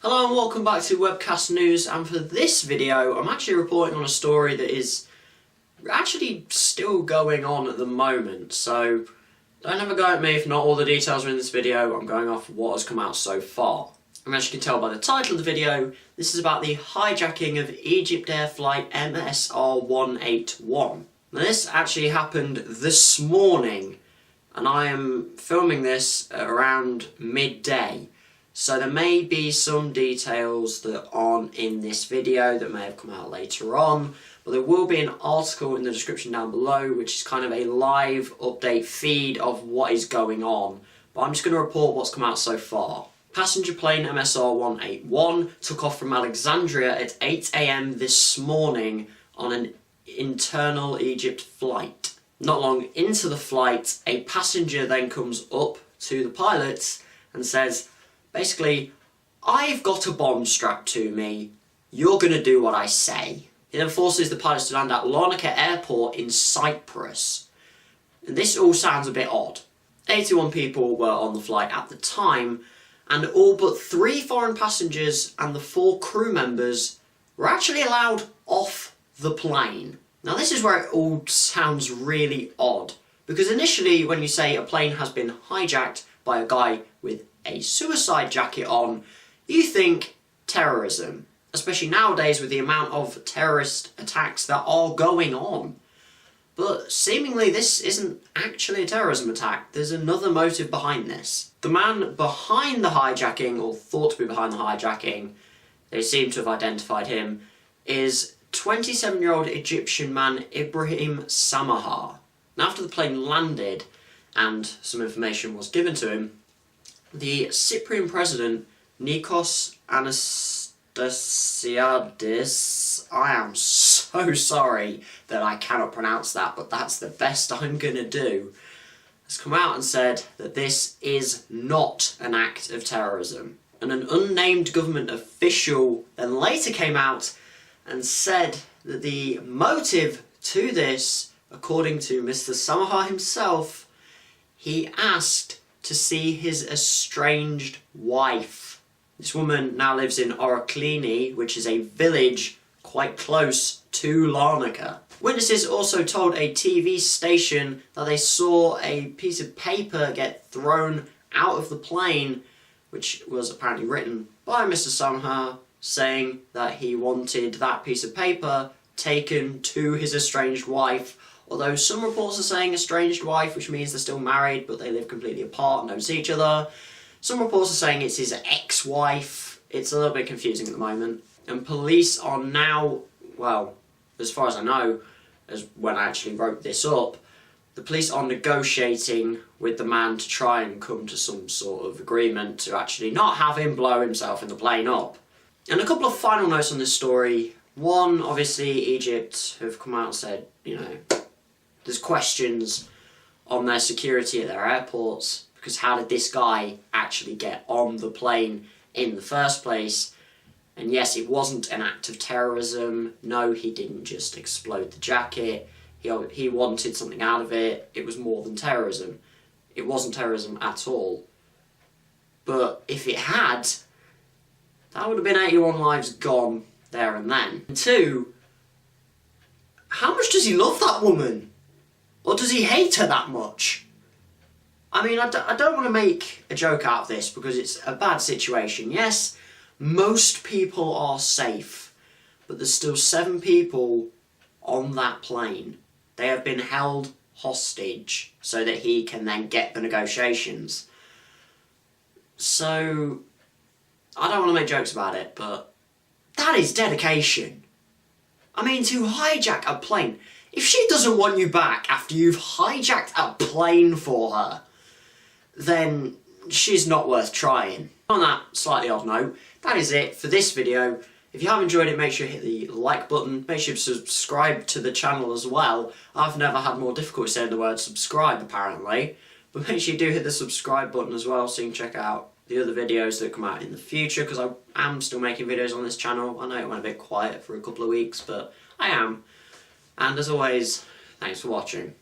Hello and welcome back to Webcast News, and for this video I'm actually reporting on a story that is actually still going on at the moment, so don't have a go at me if not all the details are in this video. I'm going off what has come out so far. And as you can tell by the title of the video, this is about the hijacking of Egyptair flight MSR181. Now this actually happened this morning, and I am filming this at around midday. So there may be some details that aren't in this video that may have come out later on, but there will be an article in the description down below which is kind of a live update feed of what is going on. But I'm just going to report what's come out so far. Passenger plane MSR181 took off from Alexandria at 8 AM this morning on an internal Egypt flight. Not long into the flight, a passenger then comes up to the pilots and says, basically, I've got a bomb strapped to me, you're going to do what I say. He then forces the pilots to land at Larnaca Airport in Cyprus. And this all sounds a bit odd. 81 people were on the flight at the time, and all but 3 foreign passengers and the 4 crew members were actually allowed off the plane. Now this is where it all sounds really odd, because initially when you say a plane has been hijacked by a guy with a suicide jacket on, you think terrorism, especially nowadays with the amount of terrorist attacks that are going on. But seemingly this isn't actually a terrorism attack. There's another motive behind this. The man behind the hijacking, or thought to be behind the hijacking, they seem to have identified him, is 27-year-old Egyptian man Ibrahim Samaha. Now after the plane landed and some information was given to him, the Cyprian president, Nikos Anastasiadis, I am so sorry that I cannot pronounce that, but that's the best I'm gonna do, has come out and said that this is not an act of terrorism. And an unnamed government official then later came out and said that the motive to this, according to Mr. Samaha himself, he asked to see his estranged wife. This woman now lives in Oroklini, which is a village quite close to Larnaca. Witnesses also told a TV station that they saw a piece of paper get thrown out of the plane, which was apparently written by Mr. Samaha, saying that he wanted that piece of paper taken to his estranged wife. Although some reports are saying estranged wife, which means they're still married but they live completely apart and don't see each other. Some reports are saying it's his ex-wife. It's a little bit confusing at the moment. And police are now, well, as far as I know, as when I actually wrote this up, the police are negotiating with the man to try and come to some sort of agreement to actually not have him blow himself in the plane up. And a couple of final notes on this story. One, obviously Egypt have come out and said, there's questions on their security at their airports, because how did this guy actually get on the plane in the first place? And yes, it wasn't an act of terrorism. No, he didn't just explode the jacket. He wanted something out of it. It was more than terrorism. It wasn't terrorism at all. But if it had, that would have been 81 lives gone there and then. And 2, how much does he love that woman? Or does he hate her that much? I mean, I don't want to make a joke out of this because it's a bad situation. Yes, most people are safe, but there's still 7 people on that plane. They have been held hostage so that he can then get the negotiations. So, I don't want to make jokes about it, but that is dedication. I mean, to hijack a plane. If she doesn't want you back after you've hijacked a plane for her, then she's not worth trying. On that slightly odd note, that is it for this video. If you have enjoyed it, make sure you hit the like button. Make sure you subscribe to the channel as well. I've never had more difficulty saying the word subscribe, apparently. But make sure you do hit the subscribe button as well so you can check out the other videos that come out in the future, because I am still making videos on this channel. I know it went a bit quiet for a couple of weeks, but I am. And as always, thanks for watching.